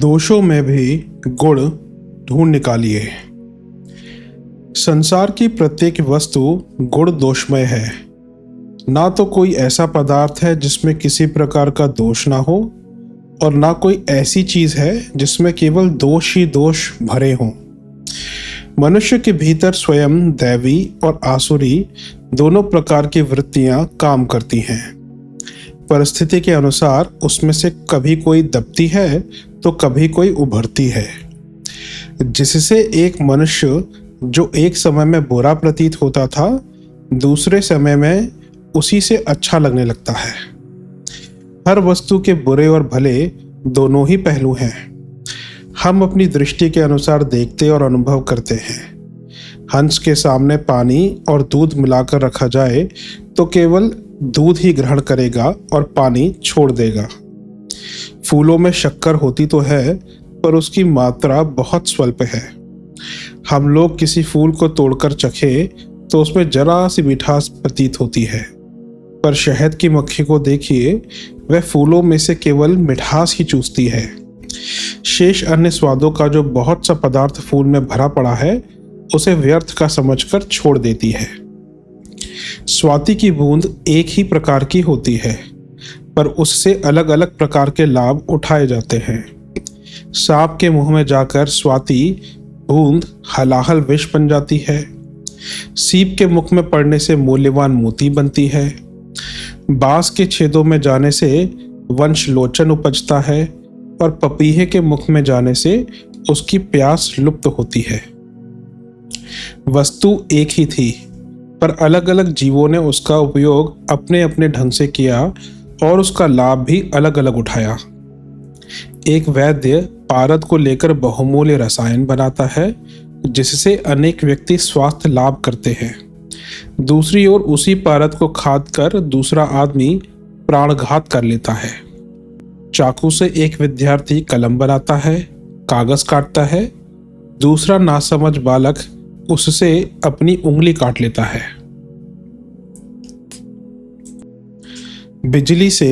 दोषों में भी गुण ढूंढ निकालिए। संसार की प्रत्येक वस्तु गुण दोषमय है। ना तो कोई ऐसा पदार्थ है जिसमें किसी प्रकार का दोष ना हो, और ना कोई ऐसी चीज है जिसमें केवल दोष ही दोष भरे हों। मनुष्य के भीतर स्वयं दैवी और आसुरी दोनों प्रकार की वृत्तियां काम करती हैं। परिस्थिति के अनुसार उसमें से कभी कोई दबती है तो कभी कोई उभरती है, जिससे एक मनुष्य जो एक समय में बुरा प्रतीत होता था, दूसरे समय में उसी से अच्छा लगने लगता है। हर वस्तु के बुरे और भले दोनों ही पहलू हैं। हम अपनी दृष्टि के अनुसार देखते और अनुभव करते हैं। हंस के सामने पानी और दूध मिलाकर रखा जाए तो केवल दूध ही ग्रहण करेगा और पानी छोड़ देगा। फूलों में शक्कर होती तो है, पर उसकी मात्रा बहुत स्वल्प है। हम लोग किसी फूल को तोड़कर चखे तो उसमें जरा सी मिठास प्रतीत होती है, पर शहद की मक्खी को देखिए, वह फूलों में से केवल मिठास ही चूसती है। शेष अन्य स्वादों का जो बहुत सा पदार्थ फूल में भरा पड़ा है, उसे व्यर्थ का समझकर छोड़ देती है। स्वाति की बूंद एक ही प्रकार की होती है, पर उससे अलग अलग प्रकार के लाभ उठाए जाते हैं। सांप के मुंह में जाकर स्वाति बूंद हलाहल विष बन जाती है। सीप के मुख में पड़ने से मूल्यवान मोती बनती है। बांस के छेदों में जाने से वंश लोचन उपजता है, और पपीहे के मुख में जाने से उसकी प्यास लुप्त होती है। वस्तु एक ही थी, पर अलग अलग जीवों ने उसका उपयोग अपने अपने ढंग से किया और उसका लाभ भी अलग अलग उठाया। एक वैद्य पारद को लेकर बहुमूल्य रसायन बनाता है, जिससे अनेक व्यक्ति स्वास्थ्य लाभ करते हैं। दूसरी ओर उसी पारद को खाद कर दूसरा आदमी प्राणघात कर लेता है। चाकू से एक विद्यार्थी कलम बनाता है, कागज काटता है, दूसरा नासमझ बालक उससे अपनी उंगली काट लेता है। बिजली से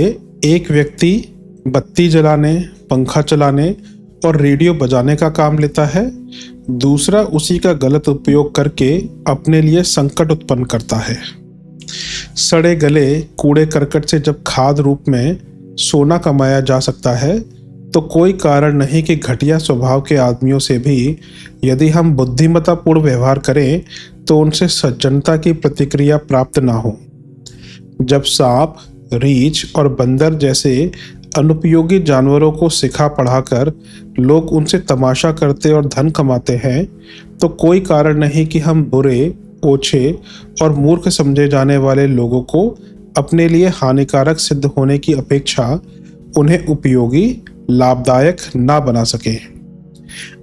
एक व्यक्ति बत्ती जलाने, पंखा चलाने और रेडियो बजाने का काम लेता है, दूसरा उसी का गलत उपयोग करके अपने लिए संकट उत्पन्न करता है। सड़े गले कूड़े करकट से जब खाद रूप में सोना कमाया जा सकता है, तो कोई कारण नहीं कि घटिया स्वभाव के आदमियों से भी यदि हम बुद्धिमत्तापूर्ण व्यवहार करें तो उनसे सज्जनता की प्रतिक्रिया प्राप्त ना हो। जब सांप, रीछ और बंदर जैसे अनुपयोगी जानवरों को सिखा पढ़ाकर लोग उनसे तमाशा करते और धन कमाते हैं, तो कोई कारण नहीं कि हम बुरे, ओछे और मूर्ख समझे जाने वाले लोगों को अपने लिए हानिकारक सिद्ध होने की अपेक्षा उन्हें उपयोगी, लाभदायक ना बना सके।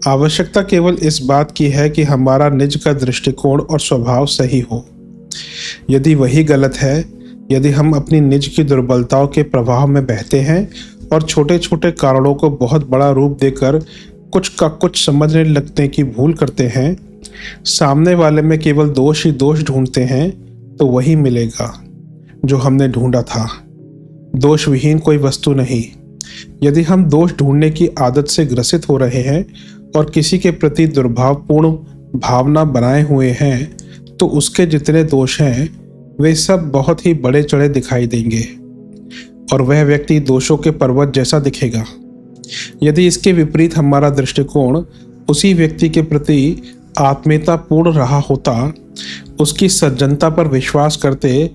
आवश्यकता केवल इस बात की है कि हमारा निज का दृष्टिकोण और स्वभाव सही हो। यदि वही गलत है, यदि हम अपनी निज की दुर्बलताओं के प्रभाव में बहते हैं और छोटे छोटे कारणों को बहुत बड़ा रूप देकर कुछ का कुछ समझने लगने की भूल करते हैं, सामने वाले में केवल दोष ही दोष ढूंढते हैं, तो वही मिलेगा जो हमने ढूंढा था। दोष विहीन कोई वस्तु नहीं। यदि हम दोष ढूंढने की आदत से ग्रसित हो रहे हैं और किसी के प्रति दुर्भावपूर्ण भावना बनाए हुए हैं, तो उसके जितने दोष हैं वे सब बहुत ही बड़े चढ़े दिखाई देंगे और वह व्यक्ति दोषों के पर्वत जैसा दिखेगा। यदि इसके विपरीत हमारा दृष्टिकोण उसी व्यक्ति के प्रति आत्मीयतापूर्ण रहा होता, उसकी सज्जनता पर विश्वास करते,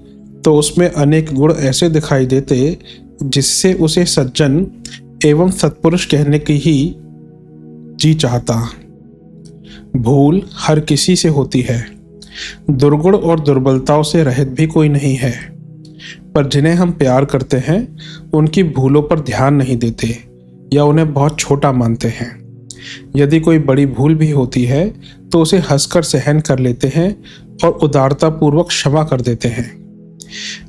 तो उसमें अनेक गुण ऐसे दिखाई देते जिससे उसे सज्जन एवं सत्पुरुष कहने की ही जी चाहता। भूल हर किसी से होती है। दुर्गुण और दुर्बलताओं से रहित भी कोई नहीं है, पर जिन्हें हम प्यार करते हैं उनकी भूलों पर ध्यान नहीं देते या उन्हें बहुत छोटा मानते हैं। यदि कोई बड़ी भूल भी होती है तो उसे हंसकर सहन कर लेते हैं और उदारतापूर्वक क्षमा कर देते हैं।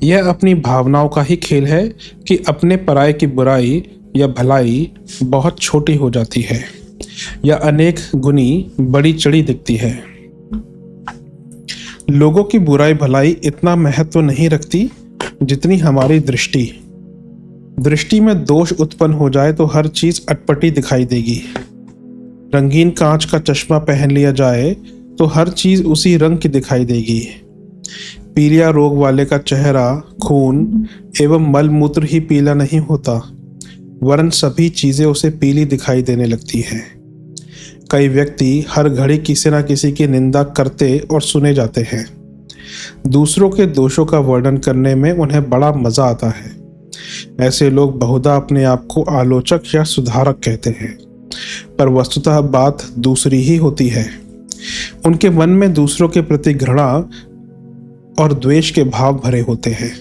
यह अपनी भावनाओं का ही खेल है कि अपने पराये की बुराई या भलाई बहुत छोटी हो जाती है या अनेक गुनी बड़ी चढ़ी दिखती है। लोगों की बुराई भलाई इतना महत्व नहीं रखती जितनी हमारी दृष्टि। दृष्टि में दोष उत्पन्न हो जाए तो हर चीज अटपटी दिखाई देगी। रंगीन कांच का चश्मा पहन लिया जाए तो हर चीज उसी रंग की दिखाई देगी। पीलिया रोग वाले का चेहरा खून एवं मल मूत्र ही पीला नहीं होता, वरन सभी चीजें उसे पीली दिखाई देने लगती हैं। कई व्यक्ति हर घड़ी किसी न किसी की निंदा करते और सुने जाते हैं। दूसरों के दोषों का वर्णन करने में उन्हें बड़ा मजा आता है। ऐसे लोग बहुधा अपने आप को आलोचक या सुधारक कहते हैं, पर वस्तुतः बात दूसरी ही होती है। उनके मन में दूसरों के प्रति घृणा और द्वेष के भाव भरे होते हैं।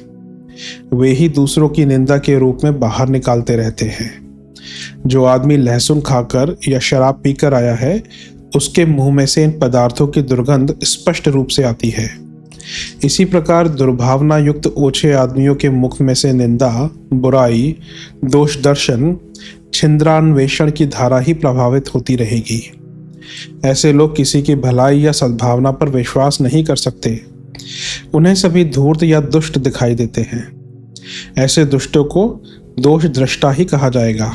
वे ही दूसरों की निंदा के रूप में बाहर निकालते रहते हैं। जो आदमी लहसुन खाकर या शराब पीकर आया है, उसके मुंह में से इन पदार्थों की दुर्गंध स्पष्ट रूप से आती है। इसी प्रकार दुर्भावना युक्त ओछे आदमियों के मुख में से निंदा, बुराई, दोष दर्शन, छिंद्रान्वेषण की धारा ही प्रभावित होती रहेगी। ऐसे लोग किसी की भलाई या सद्भावना पर विश्वास नहीं कर सकते। उन्हें सभी धूर्त या दुष्ट दिखाई देते हैं। ऐसे दुष्टों को दोष दृष्टा ही कहा जाएगा।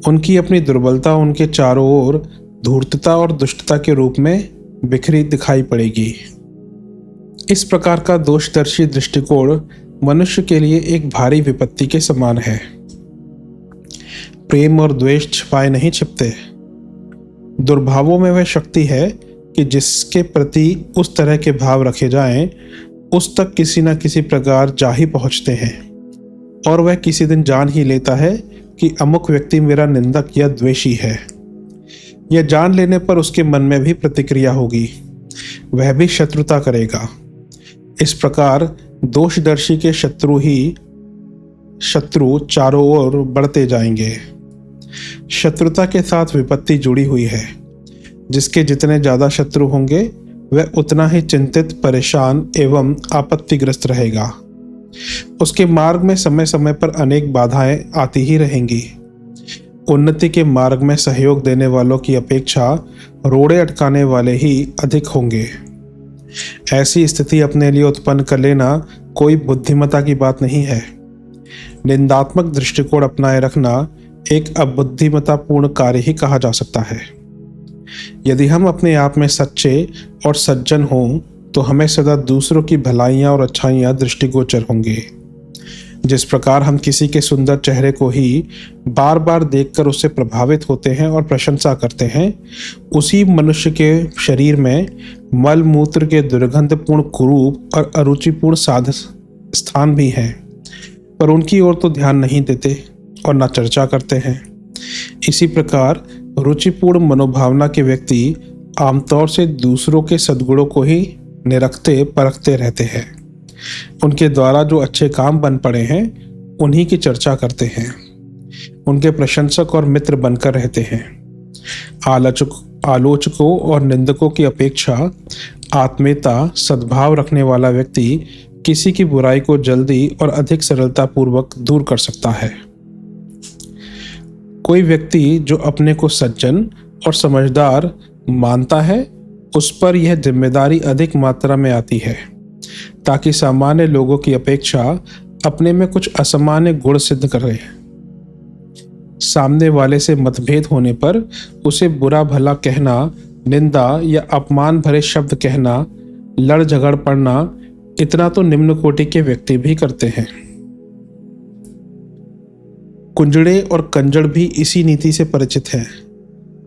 उनकी अपनी दुर्बलता उनके चारों ओर धूर्तता और दुष्टता के रूप में बिखरी दिखाई पड़ेगी। इस प्रकार का दोषदर्शी दृष्टिकोण मनुष्य के लिए एक भारी विपत्ति के समान है। प्रेम और द्वेष छिपाए नहीं छिपते। दुर्भावों में वह शक्ति है कि जिसके प्रति उस तरह के भाव रखे जाएं, उस तक किसी न किसी प्रकार जा ही पहुंचते हैं, और वह किसी दिन जान ही लेता है कि अमुक व्यक्ति मेरा निंदक या द्वेषी है। यह जान लेने पर उसके मन में भी प्रतिक्रिया होगी, वह भी शत्रुता करेगा। इस प्रकार दोषदर्शी के शत्रु चारों ओर बढ़ते जाएंगे। शत्रुता के साथ विपत्ति जुड़ी हुई है। जिसके जितने ज्यादा शत्रु होंगे, वह उतना ही चिंतित, परेशान एवं आपत्तिग्रस्त रहेगा। उसके मार्ग में समय समय पर अनेक बाधाएं आती ही रहेंगी। उन्नति के मार्ग में सहयोग देने वालों की अपेक्षा रोड़े अटकाने वाले ही अधिक होंगे। ऐसी स्थिति अपने लिए उत्पन्न कर लेना कोई बुद्धिमता की बात नहीं है। निंदात्मक दृष्टिकोण अपनाए रखना एक अबुद्धिमतापूर्ण कार्य ही कहा जा सकता है। यदि हम अपने आप में सच्चे और सज्जन हों, तो हमें सदा दूसरों की भलाइयाँ और अच्छाइयाँ दृष्टिगोचर होंगे। जिस प्रकार हम किसी के सुंदर चेहरे को ही बार बार देखकर उससे प्रभावित होते हैं और प्रशंसा करते हैं, उसी मनुष्य के शरीर में मल मूत्र के दुर्गंधपूर्ण कुरूप और अरुचिपूर्ण स्थान भी हैं, पर उनकी ओर तो ध्यान नहीं देते और न चर्चा करते हैं। इसी प्रकार रुचिपूर्ण मनोभावना के व्यक्ति आमतौर से दूसरों के सद्गुणों को ही निरखते परखते रहते हैं। उनके द्वारा जो अच्छे काम बन पड़े हैं, उन्हीं की चर्चा करते हैं। उनके प्रशंसक और मित्र बनकर रहते हैं। आलोचकों और निंदकों की अपेक्षा आत्मीयता, सद्भाव रखने वाला व्यक्ति किसी की बुराई को जल्दी और अधिक सरलता पूर्वक दूर कर सकता है। कोई व्यक्ति जो अपने को सज्जन और समझदार मानता है, उस पर यह जिम्मेदारी अधिक मात्रा में आती है, ताकि सामान्य लोगों की अपेक्षा अपने में कुछ असामान्य गुण सिद्ध करे। सामने वाले से मतभेद होने पर उसे बुरा भला कहना, निंदा या अपमान भरे शब्द कहना, लड़ झगड़ पड़ना, इतना तो निम्न कोटि के व्यक्ति भी करते हैं। कुंजड़े और कंजड़ भी इसी नीति से परिचित हैं।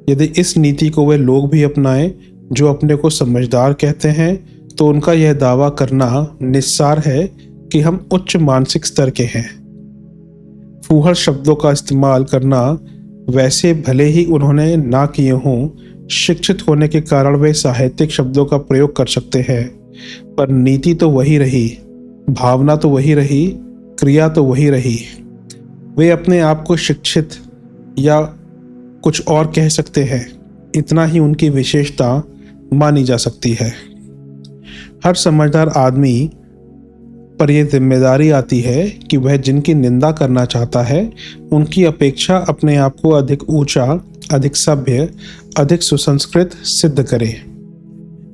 यदि इस नीति को वे लोग भी अपनाएं जो अपने को समझदार कहते हैं, तो उनका यह दावा करना निस्सार है कि हम उच्च मानसिक स्तर के हैं। फूहड़ शब्दों का इस्तेमाल करना वैसे भले ही उन्होंने ना किए हों, शिक्षित होने के कारण वे साहित्यिक शब्दों का प्रयोग कर सकते हैं, पर नीति तो वही रही, भावना तो वही रही, क्रिया तो वही रही। वे अपने आप को शिक्षित या कुछ और कह सकते हैं, इतना ही उनकी विशेषता मानी जा सकती है। हर समझदार आदमी पर यह जिम्मेदारी आती है कि वह जिनकी निंदा करना चाहता है, उनकी अपेक्षा अपने आप को अधिक ऊंचा, अधिक सभ्य, अधिक सुसंस्कृत सिद्ध करे।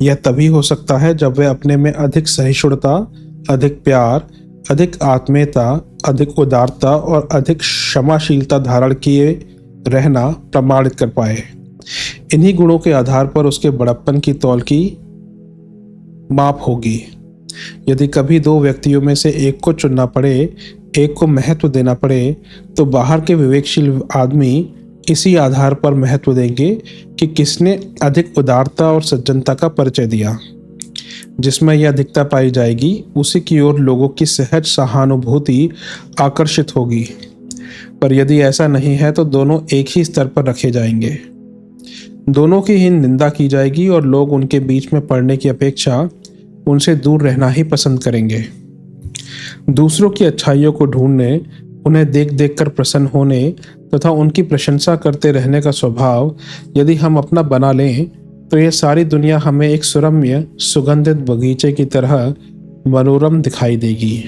यह तभी हो सकता है जब वह अपने में अधिक सहिष्णुता, अधिक प्यार, अधिक आत्मीयता, अधिक उदारता और अधिक क्षमाशीलता धारण किए रहना प्रमाणित कर पाए। इन्हीं गुणों के आधार पर उसके बड़प्पन की तौल की माप होगी। यदि कभी दो व्यक्तियों में से एक को चुनना पड़े, एक को महत्व देना पड़े, तो बाहर के विवेकशील आदमी इसी आधार पर महत्व देंगे कि किसने अधिक उदारता और सज्जनता का परिचय दिया। जिसमें यह अधिकता पाई जाएगी, उसी की ओर लोगों की सहज सहानुभूति आकर्षित होगी। पर यदि ऐसा नहीं है तो दोनों एक ही स्तर पर रखे जाएंगे। दोनों की ही निंदा की जाएगी और लोग उनके बीच में पड़ने की अपेक्षा उनसे दूर रहना ही पसंद करेंगे। दूसरों की अच्छाइयों को ढूंढने, उन्हें देख देख कर प्रसन्न होने तथा उनकी प्रशंसा करते रहने का स्वभाव यदि हम अपना बना लें, तो यह सारी दुनिया हमें एक सुरम्य सुगंधित बगीचे की तरह मनोरम दिखाई देगी।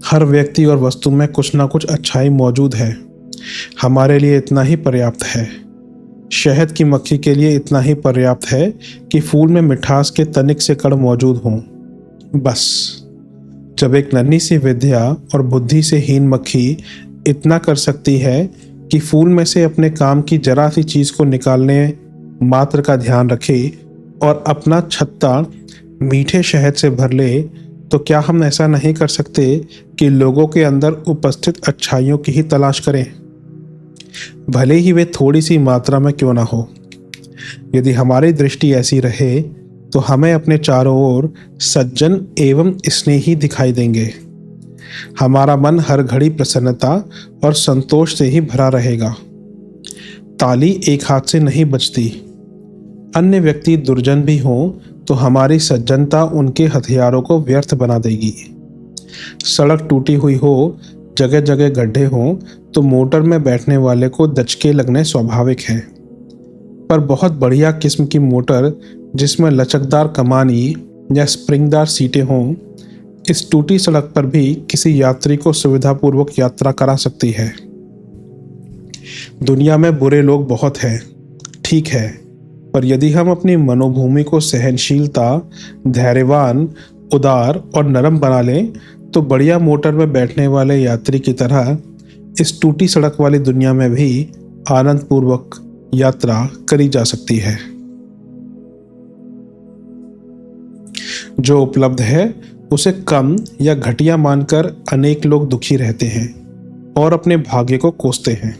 हर व्यक्ति और वस्तु में कुछ ना कुछ अच्छाई मौजूद है। हमारे लिए इतना ही पर्याप्त है। शहद की मक्खी के लिए इतना ही पर्याप्त है कि फूल में मिठास के तनिक से कण मौजूद हों। बस जब एक नन्ही सी विद्या और बुद्धि से हीन मक्खी इतना कर सकती है कि फूल में से अपने काम की जरा सी चीज को निकालने मात्र का ध्यान रखे और अपना छत्ता मीठे शहद से भर ले, तो क्या हम ऐसा नहीं कर सकते कि लोगों के अंदर उपस्थित अच्छाइयों की ही तलाश करें, भले ही वे थोड़ी सी मात्रा में क्यों ना हो। यदि हमारी दृष्टि ऐसी रहे तो हमें अपने चारों ओर सज्जन एवं स्नेही दिखाई देंगे। हमारा मन हर घड़ी प्रसन्नता और संतोष से ही भरा रहेगा। ताली एक हाथ से नहीं बजती। अन्य व्यक्ति दुर्जन भी हों तो हमारी सज्जनता उनके हथियारों को व्यर्थ बना देगी। सड़क टूटी हुई हो, जगह जगह गड्ढे हों, तो मोटर में बैठने वाले को दचके लगने स्वाभाविक है। पर बहुत बढ़िया किस्म की मोटर जिसमें लचकदार कमानी या स्प्रिंगदार सीटें हों, इस टूटी सड़क पर भी किसी यात्री को सुविधापूर्वक यात्रा करा सकती है। दुनिया में बुरे लोग बहुत हैं, ठीक है, पर यदि हम अपनी मनोभूमि को सहनशीलता, धैर्यवान, उदार और नरम बना लें, तो बढ़िया मोटर में बैठने वाले यात्री की तरह इस टूटी सड़क वाली दुनिया में भी आनंद पूर्वक यात्रा करी जा सकती है। जो उपलब्ध है उसे कम या घटिया मानकर अनेक लोग दुखी रहते हैं और अपने भाग्य को कोसते हैं।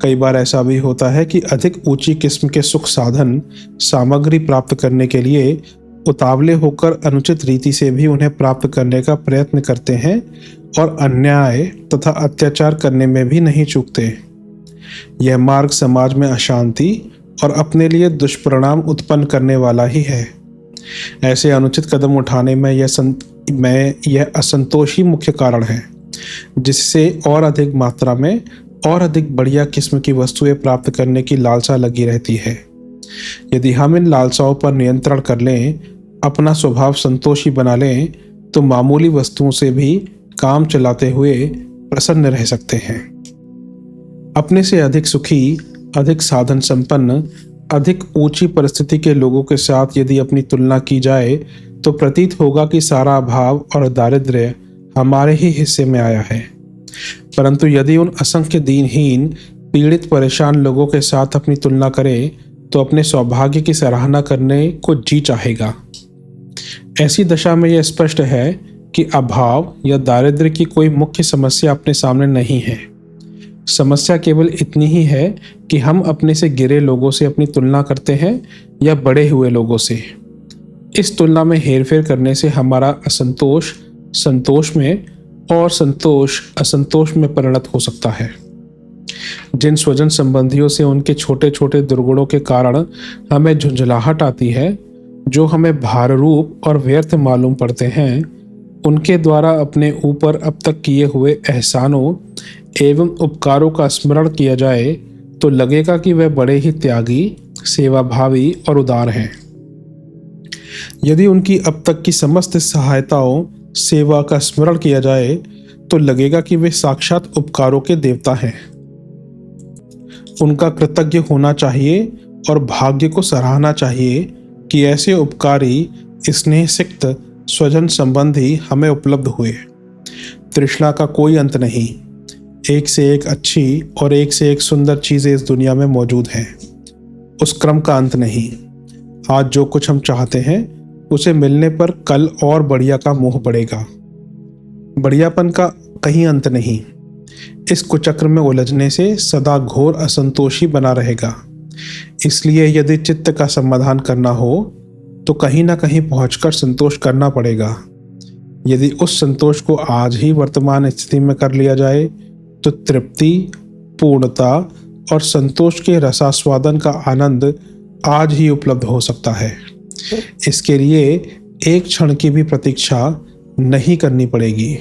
कई बार ऐसा भी होता है कि अधिक ऊंची किस्म के सुख साधन सामग्री प्राप्त करने के लिए उतावले होकर अनुचित रीति से भी उन्हें प्राप्त करने का प्रयत्न करते हैं और अन्याय तथा अत्याचार करने में भी नहीं चूकते। यह मार्ग समाज में अशांति और अपने लिए दुष्परिणाम उत्पन्न करने वाला ही है। ऐसे अनुचित कदम उठाने में यह असंतोष ही मुख्य कारण है, जिससे और अधिक मात्रा में और अधिक बढ़िया किस्म की वस्तुएं प्राप्त करने की लालसा लगी रहती है। यदि हम इन लालसाओं पर नियंत्रण कर लें, अपना स्वभाव संतोषी बना लें, तो मामूली वस्तुओं से भी काम चलाते हुए प्रसन्न रह सकते हैं। अपने से अधिक सुखी, अधिक साधन संपन्न, अधिक ऊंची परिस्थिति के लोगों के साथ यदि अपनी तुलना की जाए, तो प्रतीत होगा कि सारा अभाव और दारिद्र्य हमारे ही हिस्से में आया है। परंतु यदि उन असंख्य दीनहीन, पीड़ित, परेशान लोगों के साथ अपनी तुलना करें, तो अपने सौभाग्य की सराहना करने को जी चाहेगा। ऐसी दशा में यह स्पष्ट है कि अभाव या दारिद्र्य की कोई मुख्य समस्या अपने सामने नहीं है। समस्या केवल इतनी ही है कि हम अपने से गिरे लोगों से अपनी तुलना करते हैं या बढ़े हुए लोगों से। इस तुलना में हेरफेर करने से हमारा असंतोष संतोष में और संतोष असंतोष में परिणत हो सकता है। जिन स्वजन संबंधियों से उनके छोटे छोटे दुर्गुणों के कारण हमें झुंझलाहट आती है, जो हमें भाररूप और व्यर्थ मालूम पड़ते हैं, उनके द्वारा अपने ऊपर अब तक किए हुए एहसानों एवं उपकारों का स्मरण किया जाए तो लगेगा कि वह बड़े ही त्यागी, सेवाभावी और उदार हैं। यदि उनकी अब तक की समस्त सहायताओं, सेवा का स्मरण किया जाए तो लगेगा कि वे साक्षात उपकारों के देवता हैं। उनका कृतज्ञ होना चाहिए और भाग्य को सराहना चाहिए कि ऐसे उपकारी, स्नेहसिक्त स्वजन संबंधी हमें उपलब्ध हुए। तृष्णा का कोई अंत नहीं। एक से एक अच्छी और एक से एक सुंदर चीज़ें इस दुनिया में मौजूद हैं। उस क्रम का अंत नहीं। आज जो कुछ हम चाहते हैं उसे मिलने पर कल और बढ़िया का मोह बढ़ेगा। बढ़ियापन का कहीं अंत नहीं। इस कुचक्र में उलझने से सदा घोर असंतोषी बना रहेगा। इसलिए यदि चित्त का समाधान करना हो तो कहीं ना कहीं पहुंचकर संतोष करना पड़ेगा। यदि उस संतोष को आज ही वर्तमान स्थिति में कर लिया जाए तो तृप्ति, पूर्णता और संतोष के रसास्वादन का आनंद आज ही उपलब्ध हो सकता है। इसके लिए एक क्षण की भी प्रतीक्षा नहीं करनी पड़ेगी।